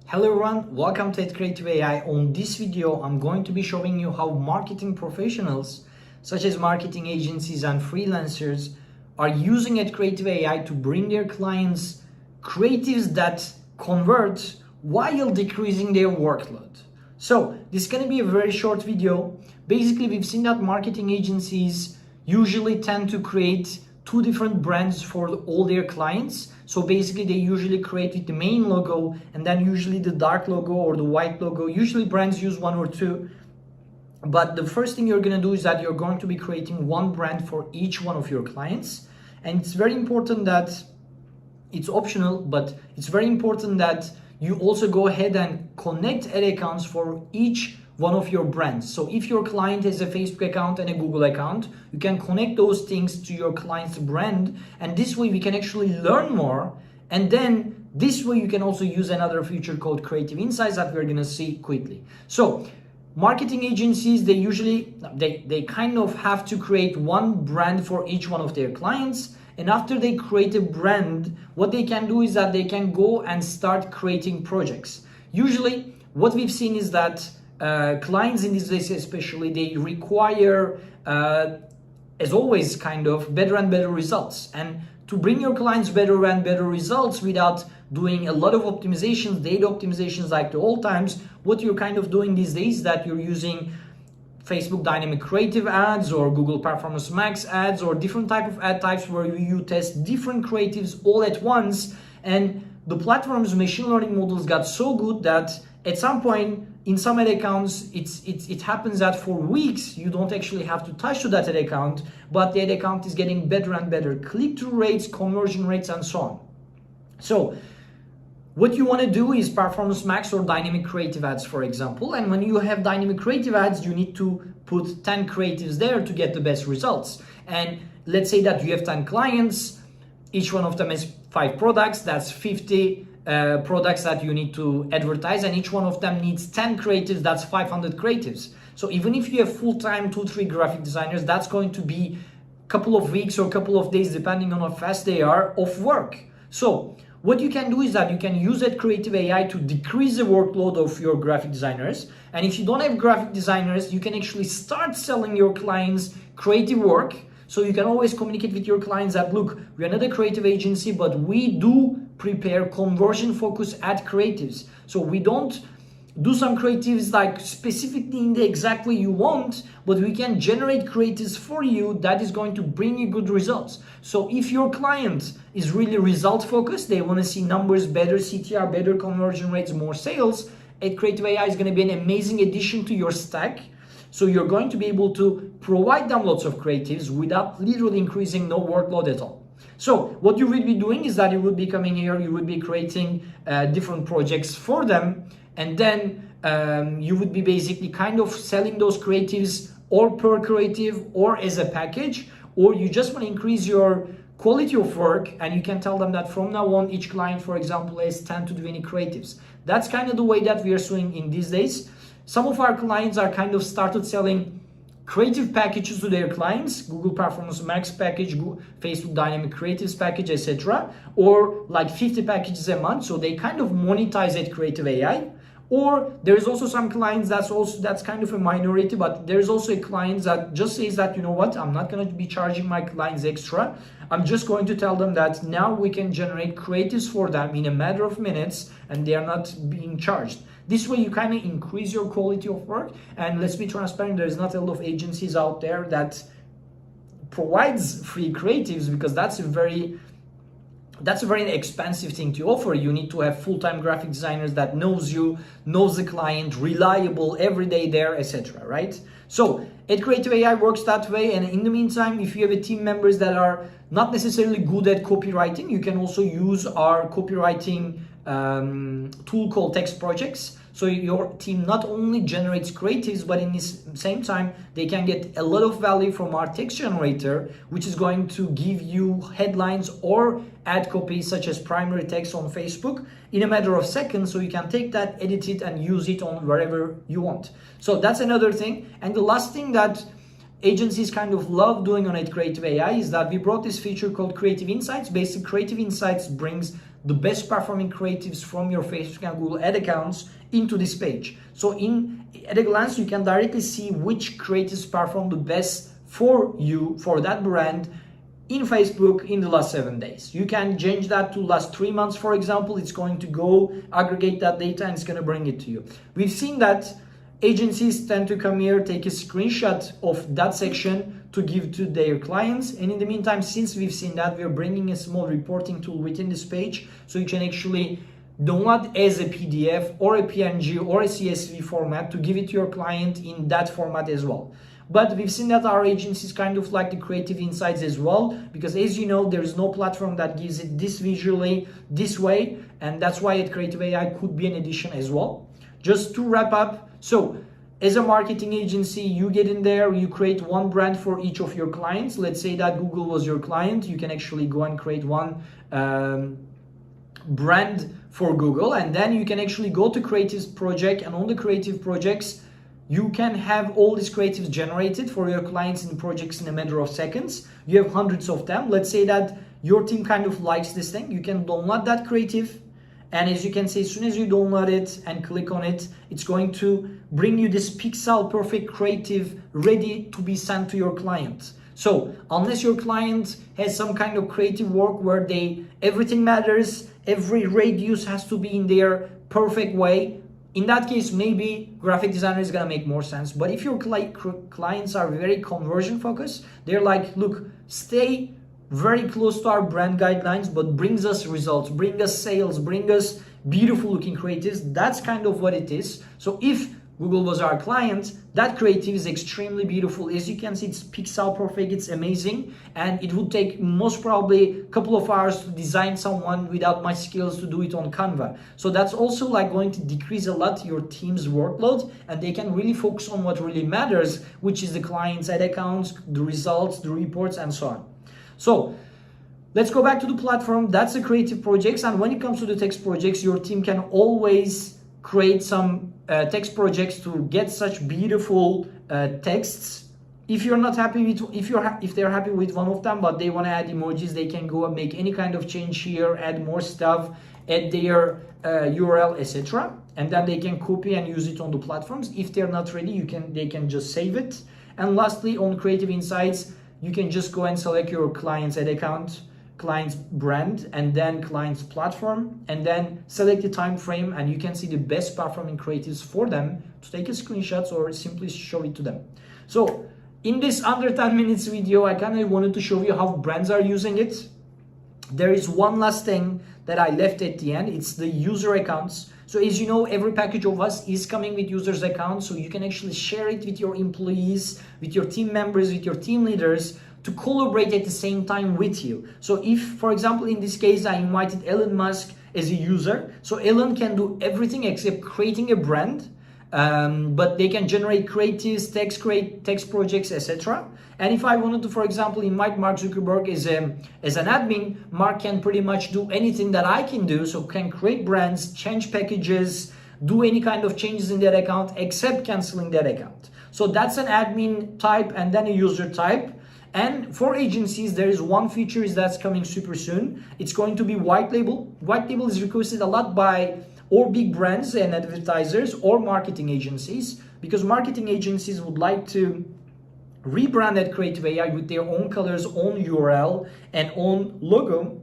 Hello everyone, welcome to adcreative.ai. On this video, I'm going to be showing you how marketing professionals, such as marketing agencies and freelancers, are using adcreative.ai to bring their clients creatives that convert while decreasing their workload. So this is going to be a very short video. Basically, we've seen that marketing agencies usually tend to create two different brands for all their clients. So basically they usually create with the main logo and then usually the dark logo or the white logo. Usually brands use one or two. But the first thing you're going to do is that you're going to be creating one brand for each one of your clients. And it's very important that it's optional, but it's very important that you also go ahead and connect ad accounts for each one of your brands. So if your client has a Facebook account and a Google account, you can connect those things to your client's brand, and this way we can actually learn more. And then this way you can also use another feature called Creative Insights that we're going to see quickly. So marketing agencies, they kind of have to create one brand for each one of their clients. And after they create a brand, what they can do is that they can go and start creating projects. Usually what we've seen is that clients in these days especially, they require, as always, kind of better and better results. And to bring your clients better and better results without doing a lot of optimizations, data optimizations like the old times, what you're kind of doing these days is that you're using Facebook dynamic creative ads or Google Performance Max ads or different type of ad types where you test different creatives all at once. And the platform's machine learning models got so good that at some point in some ad accounts, it happens that for weeks you don't actually have to touch to that ad account, but the ad account is getting better and better click-through rates, conversion rates, and so on. So what you want to do is Performance Max or dynamic creative ads, for example. And when you have dynamic creative ads, you need to put 10 creatives there to get the best results. And let's say that you have 10 clients, each one of them has 5 products, that's 50 products that you need to advertise, and each one of them needs 10 creatives, that's 500 creatives. So even if you have full-time 2-3 graphic designers, that's going to be a couple of weeks or a couple of days, depending on how fast they are, of work. So what you can do is that you can use adcreative.ai to decrease the workload of your graphic designers. And if you don't have graphic designers, you can actually start selling your clients creative work. So you can always communicate with your clients that, look, we are not a creative agency, but we do prepare conversion-focused ad creatives. So we don't do some creatives like specifically in the exact way you want, but we can generate creatives for you that is going to bring you good results. So if your client is really result-focused, they want to see numbers, better CTR, better conversion rates, more sales, adcreative.ai is going to be an amazing addition to your stack. So you're going to be able to provide them lots of creatives without literally increasing no workload at all. So what you will be doing is that you will be coming here, you will be creating different projects for them, and then you would be basically kind of selling those creatives or per creative or as a package, or you just want to increase your quality of work, and you can tell them that from now on each client, for example, has 10 to 20 creatives. That's kind of the way that we are doing in these days. Some of our clients are kind of started selling creative packages to their clients, Google Performance Max package, Facebook Dynamic Creatives package, etc. Or like 50 packages a month, so they kind of monetize it adcreative.ai. Or there's also some clients that's kind of a minority, but there's also a client that just says that, you know what, I'm not going to be charging my clients extra. I'm just going to tell them that now we can generate creatives for them in a matter of minutes and they are not being charged. This way you kind of increase your quality of work. And let's be transparent, there's not a lot of agencies out there that provides free creatives, because that's a very expensive thing to offer. You need to have full-time graphic designers that knows you, knows the client, reliable, every day there, etc. Right? So adcreative.ai works that way. And in the meantime, if you have a team members that are not necessarily good at copywriting, you can also use our copywriting tool called Text Projects. So your team not only generates creatives, but in the same time, they can get a lot of value from our text generator, which is going to give you headlines or ad copies such as primary text on Facebook in a matter of seconds. So you can take that, edit it, and use it on wherever you want. So that's another thing. And the last thing that agencies kind of love doing on adcreative.ai is that we brought this feature called Creative Insights. Basically, Creative Insights brings the best performing creatives from your Facebook and Google ad accounts into this page. So at a glance, you can directly see which creatives perform the best for you, for that brand, in Facebook in the last 7 days. You can change that to last 3 months, for example. It's going to go aggregate that data and it's going to bring it to you. We've seen that agencies tend to come here, take a screenshot of that section to give to their clients. And in the meantime, since we've seen that, we're bringing a small reporting tool within this page, so you can actually download as a PDF or a PNG or a CSV format to give it to your client in that format as well. But we've seen that our agencies kind of like the creative insights as well, because as you know, there is no platform that gives it this visually, this way, and that's why Creative AI could be an addition as well. Just to wrap up, so as a marketing agency, you get in there, you create one brand for each of your clients. Let's say that Google was your client. You can actually go and create one brand for Google, and then you can actually go to creative project, and on the creative projects, you can have all these creatives generated for your clients in projects in a matter of seconds. You have hundreds of them. Let's say that your team kind of likes this thing. You can download that creative. And as you can see, as soon as you download it and click on it, it's going to bring you this pixel perfect creative ready to be sent to your client. So unless your client has some kind of creative work where everything matters, every radius has to be in their perfect way, in that case, maybe graphic designer is gonna make more sense. But if your clients are very conversion focused, they're like, look, stay very close to our brand guidelines, but brings us results, bring us sales, bring us beautiful looking creatives. That's kind of what it is. So if Google was our client, that creative is extremely beautiful. As you can see, it's pixel perfect, it's amazing, and it would take most probably a couple of hours to design someone without much skills to do it on Canva. So that's also like going to decrease a lot your team's workload, and they can really focus on what really matters, which is the client's ad accounts, the results, the reports, and so on. So let's go back to the platform. That's the creative projects, and when it comes to the text projects, your team can always create some text projects to get such beautiful texts. If you're not happy with, if they're happy with one of them, but they want to add emojis, they can go and make any kind of change here, add more stuff, add their URL, etc. And then they can copy and use it on the platforms. If they're not ready, they can just save it. And lastly, on Creative Insights, you can just go and select your client's ad account, client's brand, and then client's platform, and then select the time frame, and you can see the best performing creatives for them to take a screenshot or simply show it to them. So in this under 10 minutes video, I kind of wanted to show you how brands are using it. There is one last thing that I left at the end. It's the user accounts. So as you know, every package of us is coming with users accounts, so you can actually share it with your employees, with your team members, with your team leaders, to collaborate at the same time with you. So if, for example, in this case, I invited Elon Musk as a user, so Elon can do everything except creating a brand, but they can generate creatives, text projects, etc. And if I wanted to, for example, invite Mark Zuckerberg as an admin, Mark can pretty much do anything that I can do, so can create brands, change packages, do any kind of changes in that account except canceling that account. So that's an admin type and then a user type. And for agencies, there is one feature that's coming super soon. It's going to be white label. White label is requested a lot by or big brands and advertisers or marketing agencies, because marketing agencies would like to rebrand at Creative AI with their own colors, own URL, and own logo,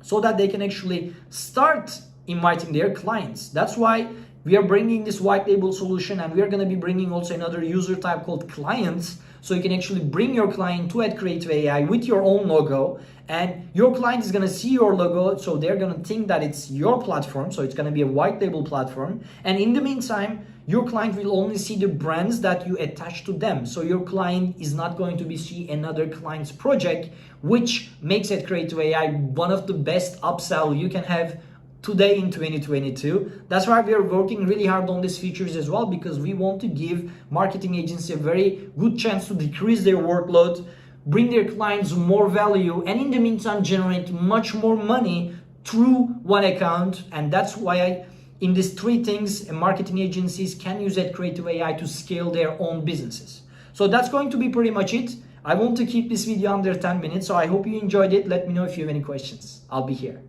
so that they can actually start inviting their clients. That's why we are bringing this white label solution, and we are going to be bringing also another user type called clients, so you can actually bring your client to Creative AI with your own logo, and your client is going to see your logo, so they're going to think that it's your platform, so it's going to be a white label platform. And in the meantime, your client will only see the brands that you attach to them, so your client is not going to be see another client's project, which makes Creative AI one of the best upsell you can have today in 2022. That's why we are working really hard on these features as well, because we want to give marketing agencies a very good chance to decrease their workload, bring their clients more value, and in the meantime generate much more money through one account. And that's why in these three things, marketing agencies can use Creative AI to scale their own businesses. So that's going to be pretty much it. I want to keep this video under 10 minutes, so I hope you enjoyed it. Let me know if you have any questions. I'll be here.